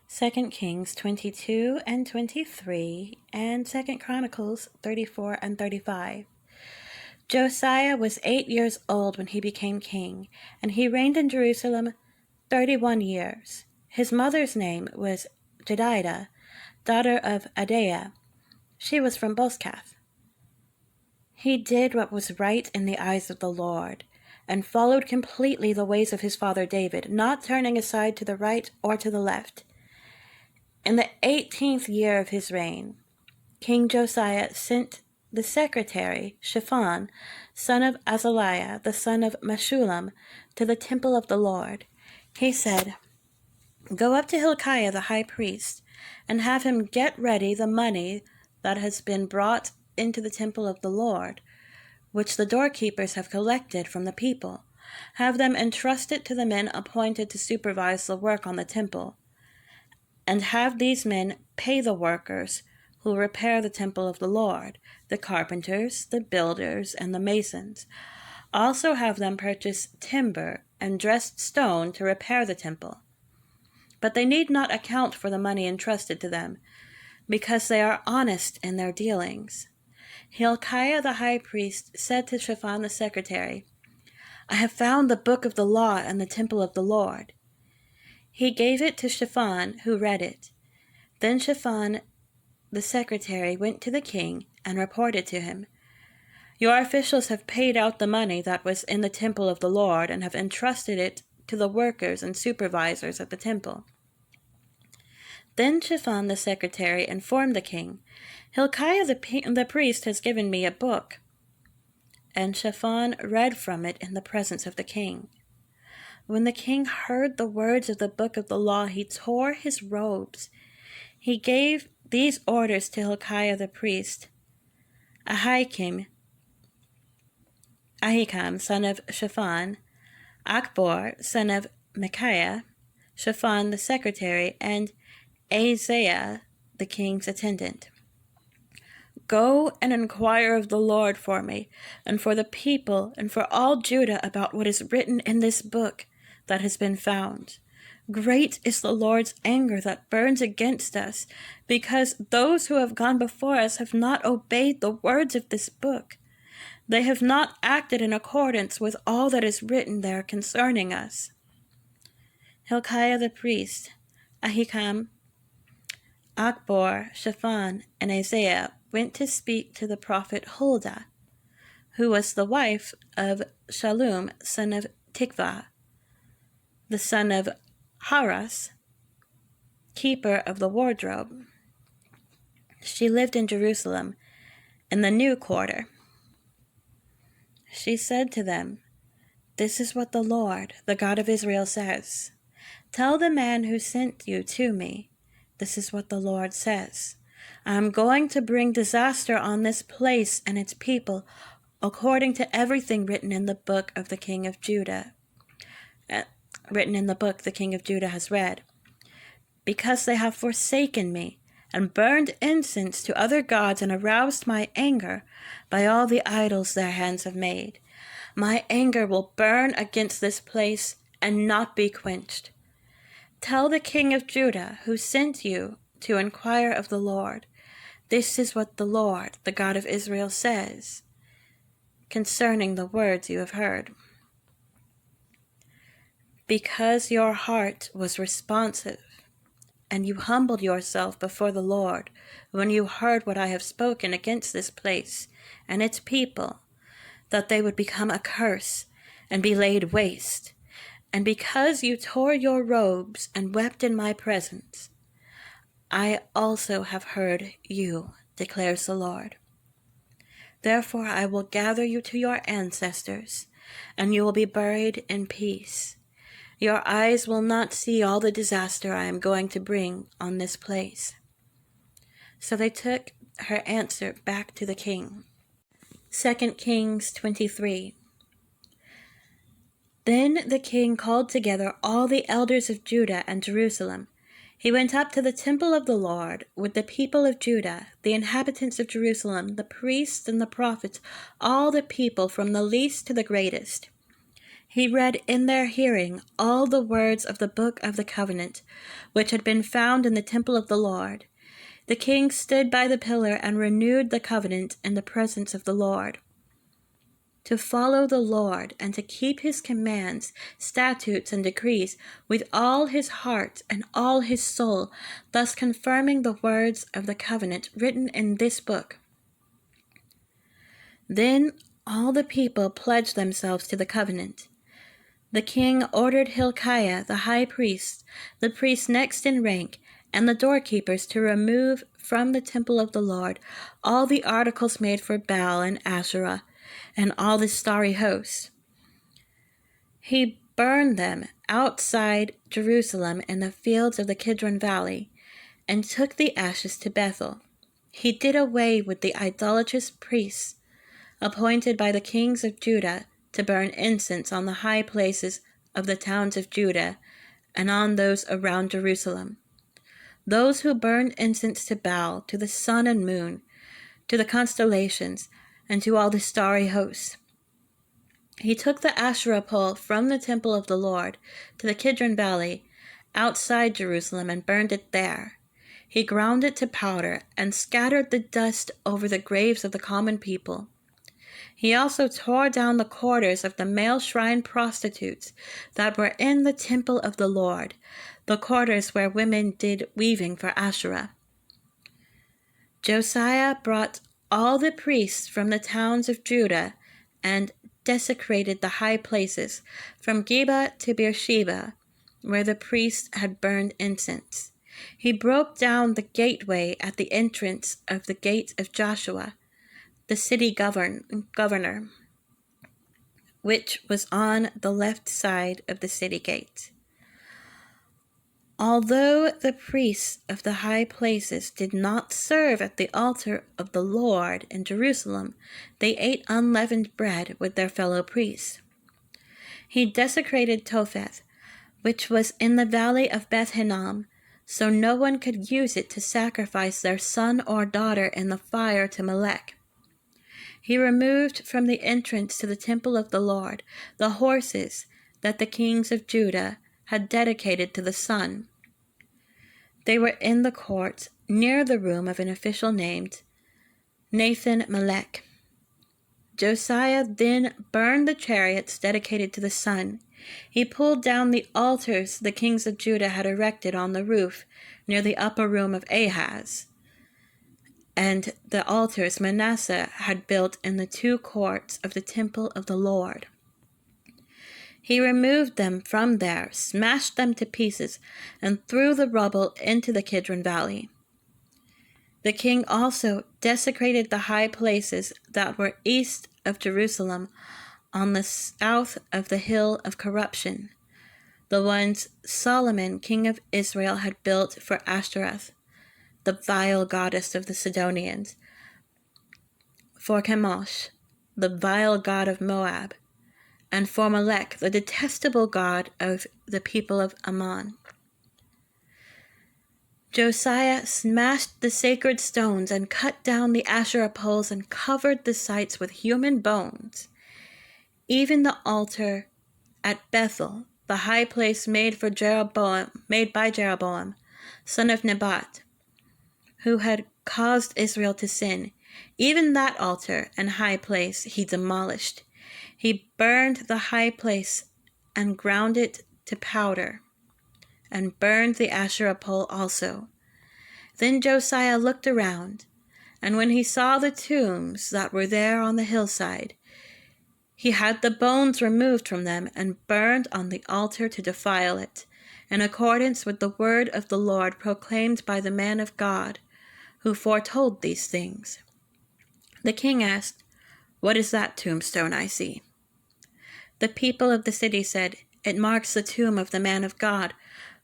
2 Kings 22 and 23, and 2 Chronicles 34 and 35. Josiah was 8 years old when he became king, and he reigned in Jerusalem 31 years. His mother's name was Jedidah, daughter of Adaiah. She was from Bozkath. He did what was right in the eyes of the Lord, and followed completely the ways of his father David, not turning aside to the right or to the left. In the 18th year of his reign, King Josiah sent the secretary, Shaphan, son of Azaliah, the son of Meshullam, to the temple of the Lord. He said, "Go up to Hilkiah the high priest, and have him get ready the money that has been brought into the temple of the Lord, which the doorkeepers have collected from the people. Have them entrust it to the men appointed to supervise the work on the temple, and have these men pay the workers who repair the temple of the Lord, the carpenters, the builders, and the masons. Also have them purchase timber and dressed stone to repair the temple. But they need not account for the money entrusted to them, because they are honest in their dealings." Hilkiah the high priest said to Shaphan the secretary, "I have found the book of the law in the temple of the Lord." He gave it to Shaphan, who read it. Then Shaphan the secretary went to the king and reported to him, "Your officials have paid out the money that was in the temple of the Lord and have entrusted it to the workers and supervisors at the temple." Then Shaphan the secretary informed the king, "Hilkiah the priest has given me a book." And Shaphan read from it in the presence of the king. When the king heard the words of the book of the law, he tore his robes. He gave these orders to Hilkiah the priest: Ahikam, son of Shaphan, Akbor, son of Micaiah, Shaphan the secretary, and Isaiah, the king's attendant. "Go and inquire of the Lord for me, and for the people, and for all Judah about what is written in this book that has been found. Great is the Lord's anger that burns against us, because those who have gone before us have not obeyed the words of this book. They have not acted in accordance with all that is written there concerning us." Hilkiah the priest, Ahikam, Akbor, Shaphan, and Isaiah went to speak to the prophet Huldah, who was the wife of Shallum, son of Tikvah, the son of Haras, keeper of the wardrobe. She lived in Jerusalem, in the new quarter. She said to them, "This is what the Lord, the God of Israel, says. Tell the man who sent you to me, this is what the Lord says. I am going to bring disaster on this place and its people, according to everything written in the book the king of Judah has read, because they have forsaken me and burned incense to other gods and aroused my anger by all the idols their hands have made. My anger will burn against this place and not be quenched. Tell the king of Judah, who sent you to inquire of the Lord, this is what the Lord, the God of Israel, says concerning the words you have heard. Because your heart was responsive, and you humbled yourself before the Lord when you heard what I have spoken against this place and its people, that they would become a curse and be laid waste, and because you tore your robes and wept in my presence, I also have heard you, declares the Lord. Therefore I will gather you to your ancestors, and you will be buried in peace. Your eyes will not see all the disaster I am going to bring on this place." So they took her answer back to the king. 2 Kings 23. Then the king called together all the elders of Judah and Jerusalem. He went up to the temple of the Lord with the people of Judah, the inhabitants of Jerusalem, the priests and the prophets, all the people from the least to the greatest. He read in their hearing all the words of the book of the covenant, which had been found in the temple of the Lord. The king stood by the pillar and renewed the covenant in the presence of the Lord, to follow the Lord and to keep his commands, statutes, and decrees with all his heart and all his soul, thus confirming the words of the covenant written in this book. Then all the people pledged themselves to the covenant. The king ordered Hilkiah the high priest, the priest next in rank, and the doorkeepers to remove from the temple of the Lord all the articles made for Baal and Asherah, and all the starry hosts. He burned them outside Jerusalem in the fields of the Kidron Valley, and took the ashes to Bethel. He did away with the idolatrous priests appointed by the kings of Judah to burn incense on the high places of the towns of Judah and on those around Jerusalem. Those who burned incense to Baal, to the sun and moon, to the constellations, and to all the starry hosts. He took the Asherah pole from the temple of the Lord to the Kidron Valley, outside Jerusalem, and burned it there. He ground it to powder and scattered the dust over the graves of the common people. He also tore down the quarters of the male shrine prostitutes that were in the temple of the Lord, the quarters where women did weaving for Asherah. Josiah brought all the priests from the towns of Judah and desecrated the high places, from Geba to Beersheba, where the priests had burned incense. He broke down the gateway at the entrance of the gate of Joshua, the city governor, which was on the left side of the city gate. Although the priests of the high places did not serve at the altar of the Lord in Jerusalem, they ate unleavened bread with their fellow priests. He desecrated Topheth, which was in the valley of Beth Hinnom, so no one could use it to sacrifice their son or daughter in the fire to Molech. He removed from the entrance to the temple of the Lord the horses that the kings of Judah had dedicated to the sun. They were in the court near the room of an official named Nathan-Melech. Josiah then burned the chariots dedicated to the sun. He pulled down the altars the kings of Judah had erected on the roof near the upper room of Ahaz, and the altars Manasseh had built in the two courts of the temple of the Lord. He removed them from there, smashed them to pieces, and threw the rubble into the Kidron Valley. The king also desecrated the high places that were east of Jerusalem on the south of the hill of corruption, the ones Solomon, king of Israel, had built for Ashtoreth, the vile goddess of the Sidonians, for Chemosh, the vile god of Moab, and for Molech, the detestable god of the people of Ammon. Josiah smashed the sacred stones and cut down the Asherah poles and covered the sites with human bones. Even the altar at Bethel, the high place made by Jeroboam, son of Nebat, who had caused Israel to sin, even that altar and high place he demolished. He burned the high place and ground it to powder, and burned the Asherah pole also. Then Josiah looked around, and when he saw the tombs that were there on the hillside, he had the bones removed from them and burned on the altar to defile it, in accordance with the word of the Lord proclaimed by the man of God, who foretold these things. The king asked, "What is that tombstone I see?" The people of the city said, "It marks the tomb of the man of God,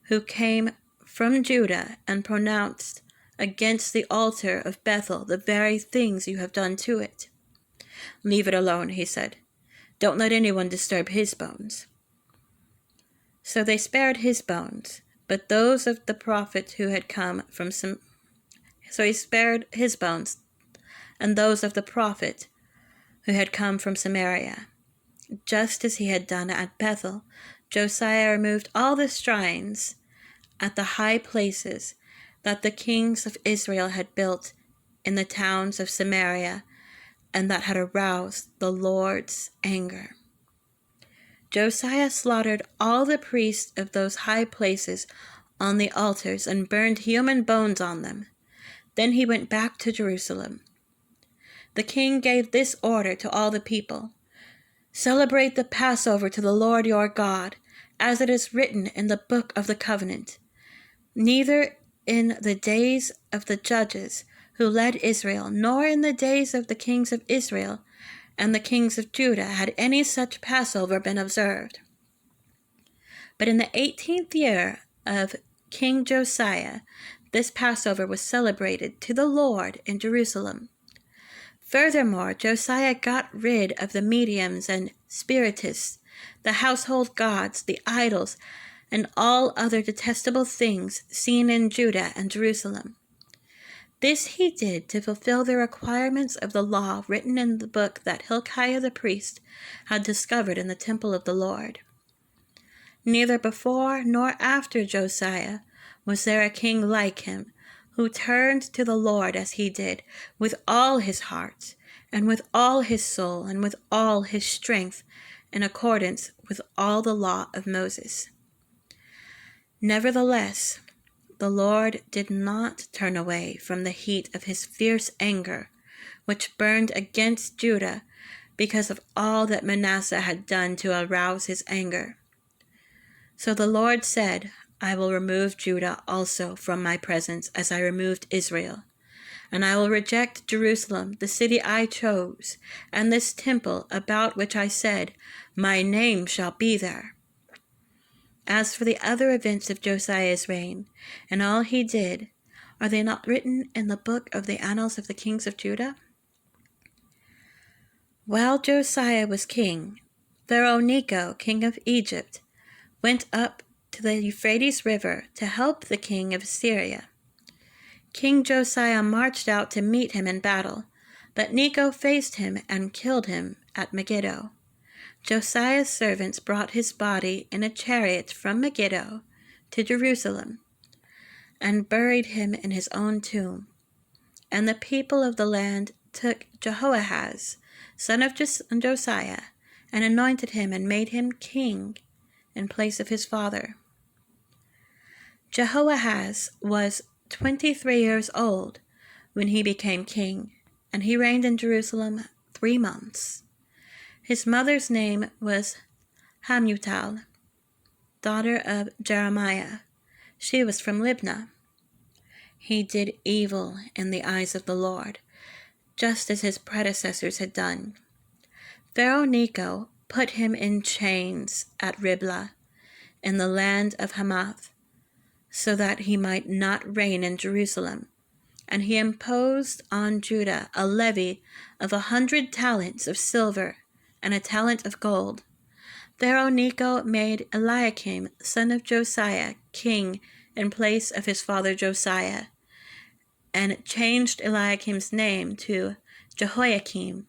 who came from Judah and pronounced against the altar of Bethel the very things you have done to it." "Leave it alone," he said. "Don't let anyone disturb his bones." So they spared his bones, but those of the prophet who had come from So he spared his bones, and those of the prophet who had come from Samaria. just as he had done at Bethel. Josiah removed all the shrines at the high places that the kings of Israel had built in the towns of Samaria and that had aroused the Lord's anger. Josiah slaughtered all the priests of those high places on the altars and burned human bones on them. Then he went back to Jerusalem. The king gave this order to all the people: "Celebrate the Passover to the Lord your God, as it is written in the book of the covenant. Neither in the days of the judges who led Israel, nor in the days of the kings of Israel and the kings of Judah had any such Passover been observed. But in the 18th year of King Josiah, this Passover was celebrated to the Lord in Jerusalem. Furthermore, Josiah got rid of the mediums and spiritists, the household gods, the idols, and all other detestable things seen in Judah and Jerusalem. This he did to fulfill the requirements of the law written in the book that Hilkiah the priest had discovered in the temple of the Lord. Neither before nor after Josiah was there a king like him, who turned to the Lord as he did, with all his heart, and with all his soul, and with all his strength, in accordance with all the law of Moses. Nevertheless, the Lord did not turn away from the heat of his fierce anger, which burned against Judah because of all that Manasseh had done to arouse his anger. So the Lord said, I will remove Judah also from my presence as I removed Israel, and I will reject Jerusalem, the city I chose, and this temple about which I said, my name shall be there. As for the other events of Josiah's reign, and all he did, are they not written in the book of the annals of the kings of Judah? While Josiah was king, Pharaoh Necho, king of Egypt, went up to the Euphrates River to help the king of Syria. King Josiah marched out to meet him in battle, but Necho faced him and killed him at Megiddo. Josiah's servants brought his body in a chariot from Megiddo to Jerusalem and buried him in his own tomb. And the people of the land took Jehoahaz, son of Josiah, and anointed him and made him king in place of his father. Jehoahaz was 23 years old when he became king, and he reigned in Jerusalem 3 months. His mother's name was Hamutal, daughter of Jeremiah. She was from Libnah. He did evil in the eyes of the Lord, just as his predecessors had done. Pharaoh Necho put him in chains at Riblah, in the land of Hamath, so that he might not reign in Jerusalem. And he imposed on Judah a levy of 100 talents of silver and a talent of gold. Pharaoh Necho made Eliakim, son of Josiah, king in place of his father Josiah, and changed Eliakim's name to Jehoiakim.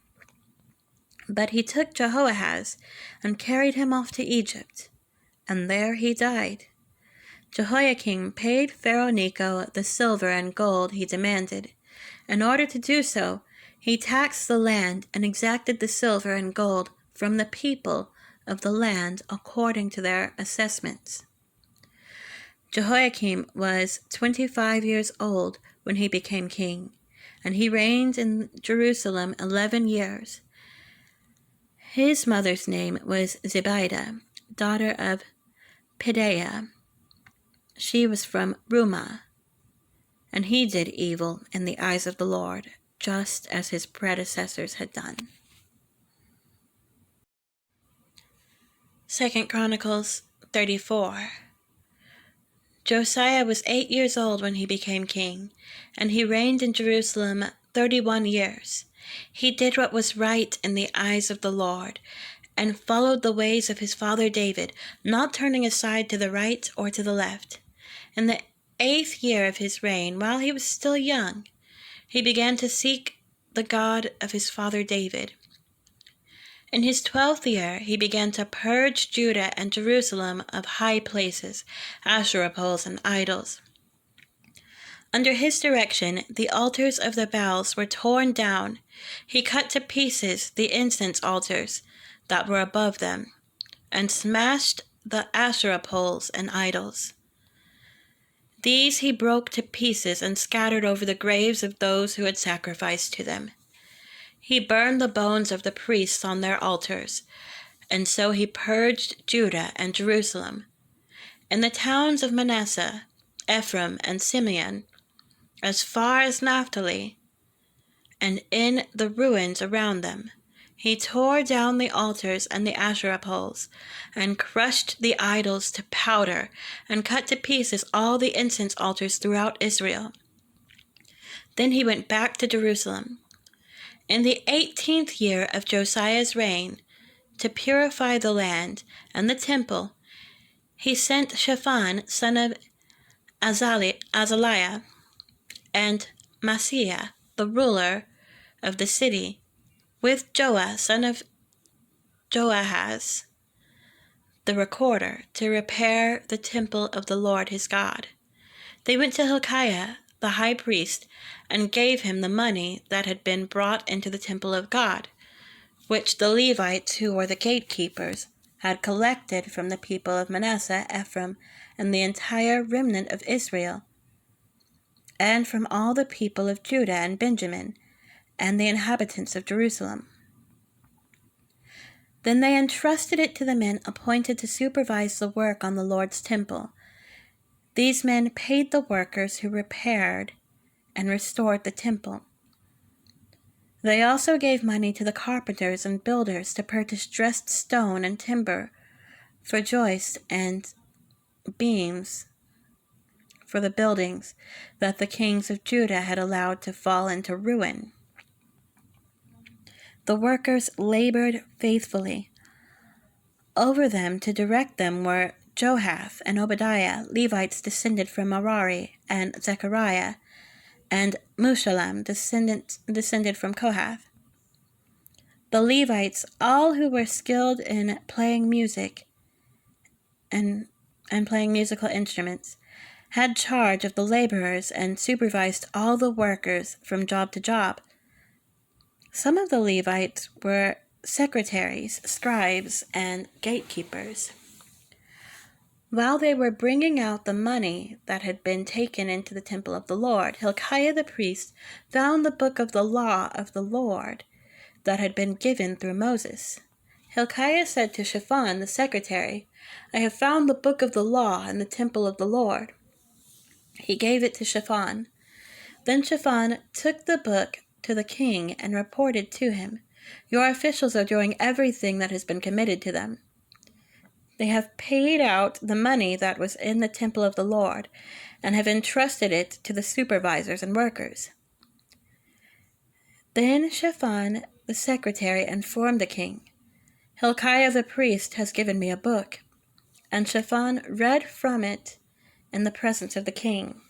But he took Jehoahaz and carried him off to Egypt, and there he died. Jehoiakim paid Pharaoh Necho the silver and gold he demanded. In order to do so, he taxed the land and exacted the silver and gold from the people of the land according to their assessments. Jehoiakim was 25 years old when he became king, and he reigned in Jerusalem 11 years. His mother's name was Zebidah, daughter of Pedaiah. She was from Rumah, and he did evil in the eyes of the Lord, just as his predecessors had done. 2 Chronicles 34. Josiah was 8 years old when he became king, and he reigned in Jerusalem 31 years. He did what was right in the eyes of the Lord, and followed the ways of his father David, not turning aside to the right or to the left. In the 8th year of his reign, while he was still young, he began to seek the God of his father David. In his 12th year, he began to purge Judah and Jerusalem of high places, Asherah poles, and idols. Under his direction, the altars of the Baals were torn down. He cut to pieces the incense altars that were above them, and smashed the Asherah poles and idols. These he broke to pieces and scattered over the graves of those who had sacrificed to them. He burned the bones of the priests on their altars, and so he purged Judah and Jerusalem. In the towns of Manasseh, Ephraim, and Simeon, as far as Naphtali, and in the ruins around them, he tore down the altars and the Asherah poles, and crushed the idols to powder, and cut to pieces all the incense altars throughout Israel. Then he went back to Jerusalem. In the 18th year of Josiah's reign, to purify the land and the temple, he sent Shaphan, son of Azaliah, and Maaseiah, the ruler of the city, with Joah, son of Joahaz, the recorder, to repair the temple of the Lord his God. They went to Hilkiah, the high priest, and gave him the money that had been brought into the temple of God, which the Levites, who were the gatekeepers, had collected from the people of Manasseh, Ephraim, and the entire remnant of Israel, and from all the people of Judah and Benjamin, and the inhabitants of Jerusalem. Then they entrusted it to the men appointed to supervise the work on the Lord's temple. These men paid the workers who repaired and restored the temple. They also gave money to the carpenters and builders to purchase dressed stone and timber for joists and beams for the buildings that the kings of Judah had allowed to fall into ruin. The workers labored faithfully. Over them to direct them were Johath and Obadiah, Levites descended from Merari, and Zechariah, and Meshullam, descended from Kohath. The Levites, all who were skilled in playing music and playing musical instruments, had charge of the laborers and supervised all the workers from job to job. Some of the Levites were secretaries, scribes, and gatekeepers. While they were bringing out the money that had been taken into the temple of the Lord, Hilkiah the priest found the book of the law of the Lord that had been given through Moses. Hilkiah said to Shaphan the secretary, "I have found the book of the law in the temple of the Lord." He gave it to Shaphan. Then Shaphan took the book to the king and reported to him, "Your officials are doing everything that has been committed to them. They have paid out the money that was in the temple of the Lord and have entrusted it to the supervisors and workers." Then Shaphan the secretary informed the king, "Hilkiah the priest has given me a book." And Shaphan read from it in the presence of the king.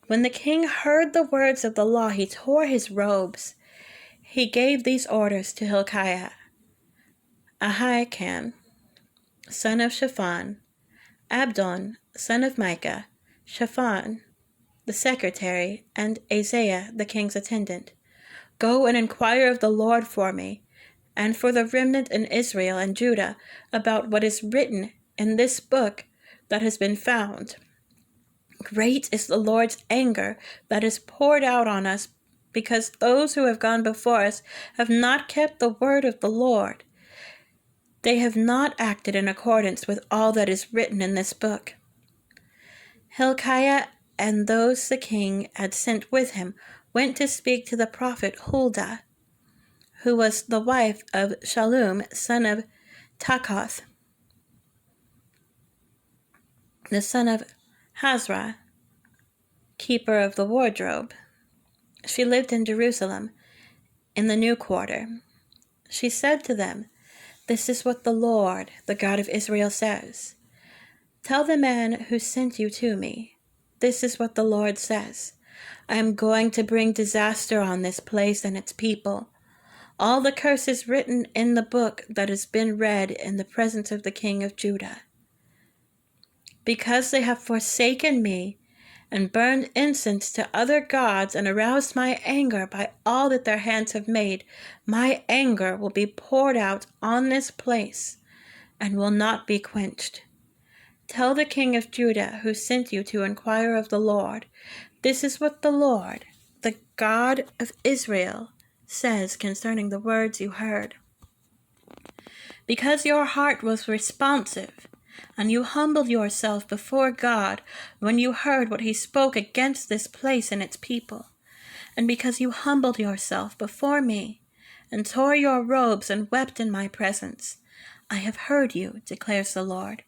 When the king heard the words of the law, he tore his robes. He gave these orders to Hilkiah: Ahikam, son of Shaphan, Abdon, son of Micah, Shaphan, the secretary, and Isaiah, the king's attendant, "Go and inquire of the Lord for me, and for the remnant in Israel and Judah, about what is written in this book that has been found. Great is the Lord's anger that is poured out on us, because those who have gone before us have not kept the word of the Lord. They have not acted in accordance with all that is written in this book." Hilkiah and those the king had sent with him went to speak to the prophet Huldah, who was the wife of Shallum, son of Takkoth, the son of Hazra, keeper of the wardrobe. She lived in Jerusalem, in the new quarter. She said to them, "This is what the Lord, the God of Israel, says. Tell the man who sent you to me, this is what the Lord says. I am going to bring disaster on this place and its people. all the curses written in the book that has been read in the presence of the king of Judah. Because they have forsaken me and burned incense to other gods and aroused my anger by all that their hands have made, my anger will be poured out on this place and will not be quenched. Tell the king of Judah who sent you to inquire of the Lord, this is what the Lord, the God of Israel, says concerning the words you heard. Because your heart was responsive, and you humbled yourself before God when you heard what he spoke against this place and its people, and because you humbled yourself before me, and tore your robes and wept in my presence, I have heard you, declares the Lord.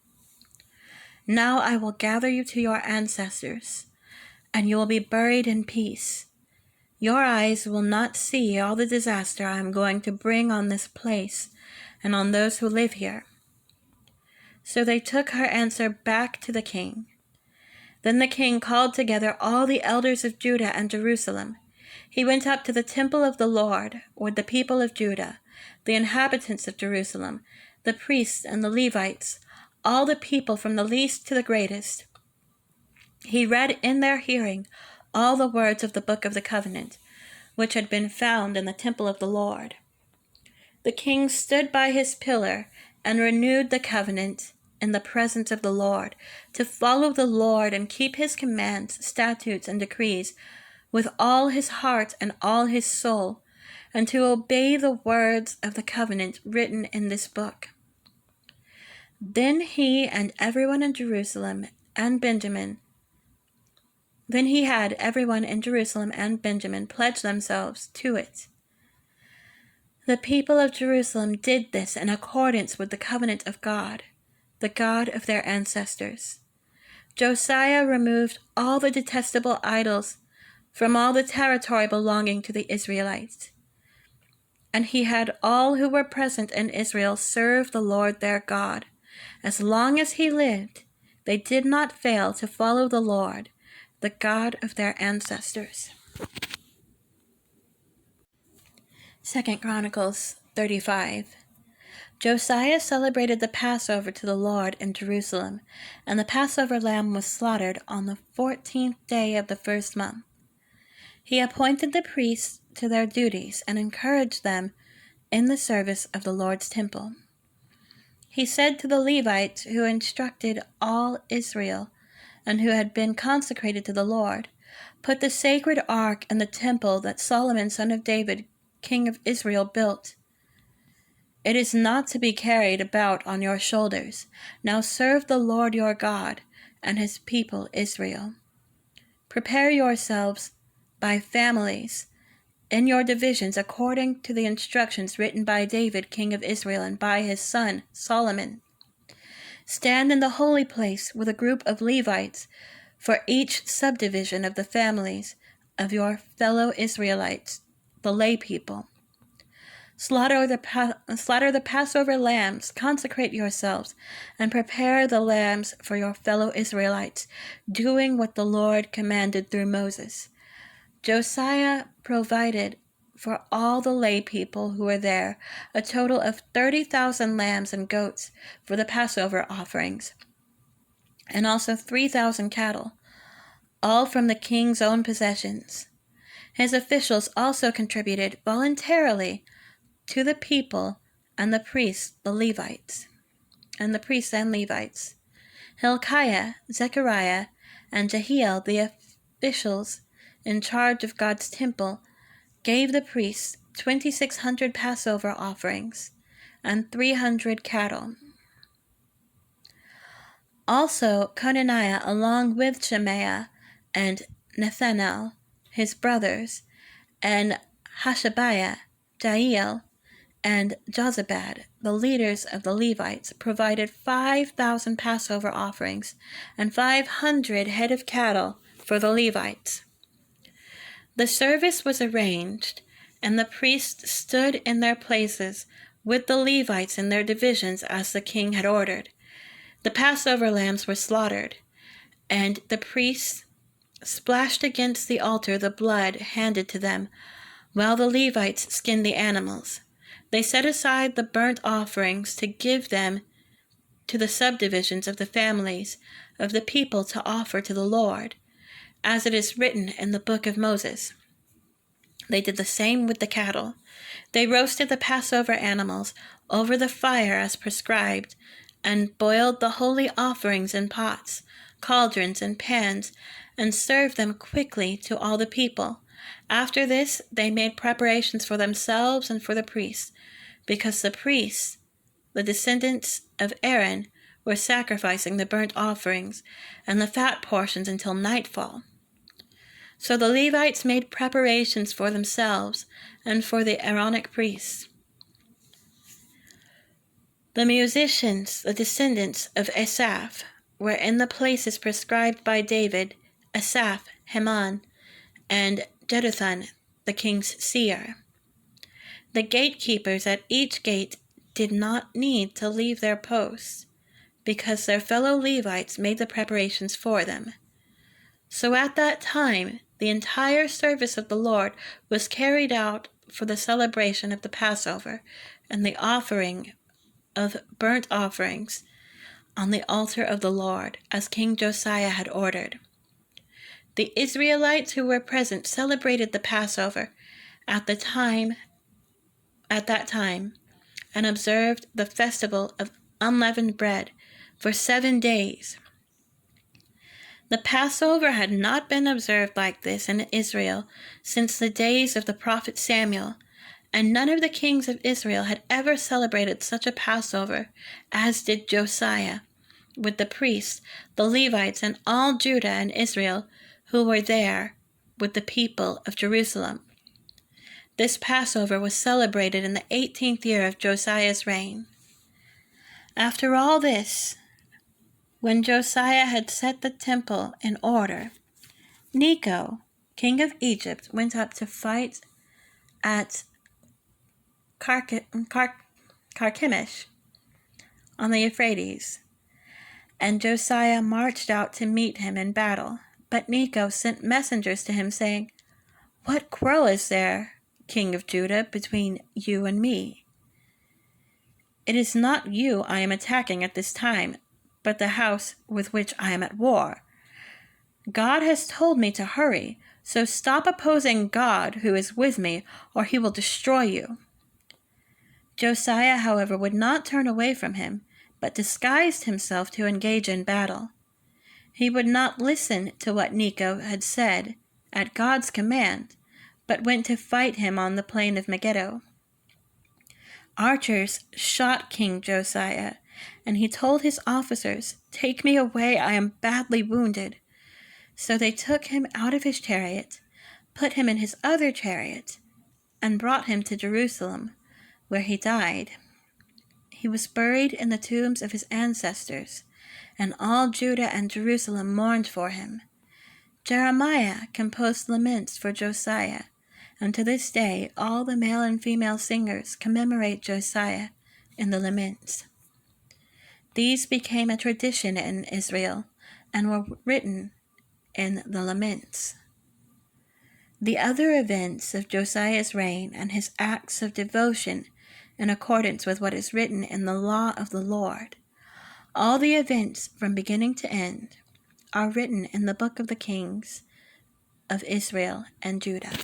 Now I will gather you to your ancestors, and you will be buried in peace. Your eyes will not see all the disaster I am going to bring on this place and on those who live here. So they took her answer back to the king. Then the king called together all the elders of Judah and Jerusalem. He went up to the temple of the Lord with the people of Judah, the inhabitants of Jerusalem, the priests and the Levites, all the people from the least to the greatest. He read in their hearing all the words of the book of the covenant, which had been found in the temple of the Lord. The king stood by his pillar and renewed the covenant in the presence of the Lord, to follow the Lord and keep his commands, statutes, and decrees with all his heart and all his soul, and to obey the words of the covenant written in this book. Then he and everyone in Jerusalem and Benjamin Then he had everyone in Jerusalem and Benjamin pledge themselves to it. The people of Jerusalem did this in accordance with the covenant of God, the God of their ancestors. Josiah removed all the detestable idols from all the territory belonging to the Israelites. And he had all who were present in Israel serve the Lord their God. As long as he lived, they did not fail to follow the Lord, the God of their ancestors. 2 Chronicles 35. Josiah celebrated the Passover to the Lord in Jerusalem, and the Passover lamb was slaughtered on the 14th day of the first month. He appointed the priests to their duties and encouraged them in the service of the Lord's temple. He said to the Levites who instructed all Israel and who had been consecrated to the Lord, "Put the sacred ark in the temple that Solomon son of David, king of Israel, built. It is not to be carried about on your shoulders. Now serve the Lord your God and his people Israel. Prepare yourselves by families in your divisions according to the instructions written by David, king of Israel, and by his son Solomon. Stand in the holy place with a group of Levites for each subdivision of the families of your fellow Israelites, the lay people. Slaughter the Passover lambs, consecrate yourselves, and prepare the lambs for your fellow Israelites, doing what the Lord commanded through Moses." Josiah provided for all the lay people who were there a total of 30,000 lambs and goats for the Passover offerings, and also 3,000 cattle, all from the king's own possessions. His officials also contributed voluntarily to the people and the priests, and Levites. Hilkiah, Zechariah, and Jehiel, the officials in charge of God's temple, gave the priests 2,600 Passover offerings and 300 cattle. Also Conaniah, along with Shemaiah and Nethanel, his brothers, and Hashabiah, Jael, and Jozabad, the leaders of the Levites, provided 5,000 Passover offerings and 500 head of cattle for the Levites. The service was arranged, and the priests stood in their places with the Levites in their divisions as the king had ordered. The Passover lambs were slaughtered, and the priests splashed against the altar the blood handed to them while the Levites skinned the animals. They set aside the burnt offerings to give them to the subdivisions of the families of the people to offer to the Lord, as it is written in the book of Moses. They did the same with the cattle. They roasted the Passover animals over the fire as prescribed, and boiled the holy offerings in pots, cauldrons, and pans, and served them quickly to all the people. After this, they made preparations for themselves and for the priests, because the priests, the descendants of Aaron, were sacrificing the burnt offerings and the fat portions until nightfall. So the Levites made preparations for themselves and for the Aaronic priests. The musicians, the descendants of Asaph, were in the places prescribed by David, Asaph, Heman, and Jeduthun, the king's seer. The gatekeepers at each gate did not need to leave their posts, because their fellow Levites made the preparations for them. So at that time, the entire service of the Lord was carried out for the celebration of the Passover and the offering of burnt offerings on the altar of the Lord, as King Josiah had ordered. The Israelites who were present celebrated the Passover at that time, and observed the festival of unleavened bread for 7 days. The Passover had not been observed like this in Israel since the days of the prophet Samuel, and none of the kings of Israel had ever celebrated such a Passover as did Josiah, with the priests, the Levites, and all Judah and Israel who were there with the people of Jerusalem. This Passover was celebrated in the 18th year of Josiah's reign. After all this, when Josiah had set the temple in order, Necho, king of Egypt, went up to fight at Carchemish on the Euphrates, and Josiah marched out to meet him in battle. But Necho sent messengers to him, saying, "What quarrel is there, king of Judah, between you and me? It is not you I am attacking at this time, but the house with which I am at war. God has told me to hurry, so stop opposing God who is with me, or he will destroy you." Josiah, however, would not turn away from him, but disguised himself to engage in battle. He would not listen to what Necho had said at God's command, but went to fight him on the plain of Megiddo. Archers shot King Josiah, and he told his officers, "Take me away, I am badly wounded." So they took him out of his chariot, put him in his other chariot, and brought him to Jerusalem, where he died. He was buried in the tombs of his ancestors, and all Judah and Jerusalem mourned for him. Jeremiah composed laments for Josiah, and to this day all the male and female singers commemorate Josiah in the laments. These became a tradition in Israel and were written in the laments. The other events of Josiah's reign and his acts of devotion in accordance with what is written in the law of the Lord, all the events from beginning to end, are written in the book of the kings of Israel and Judah.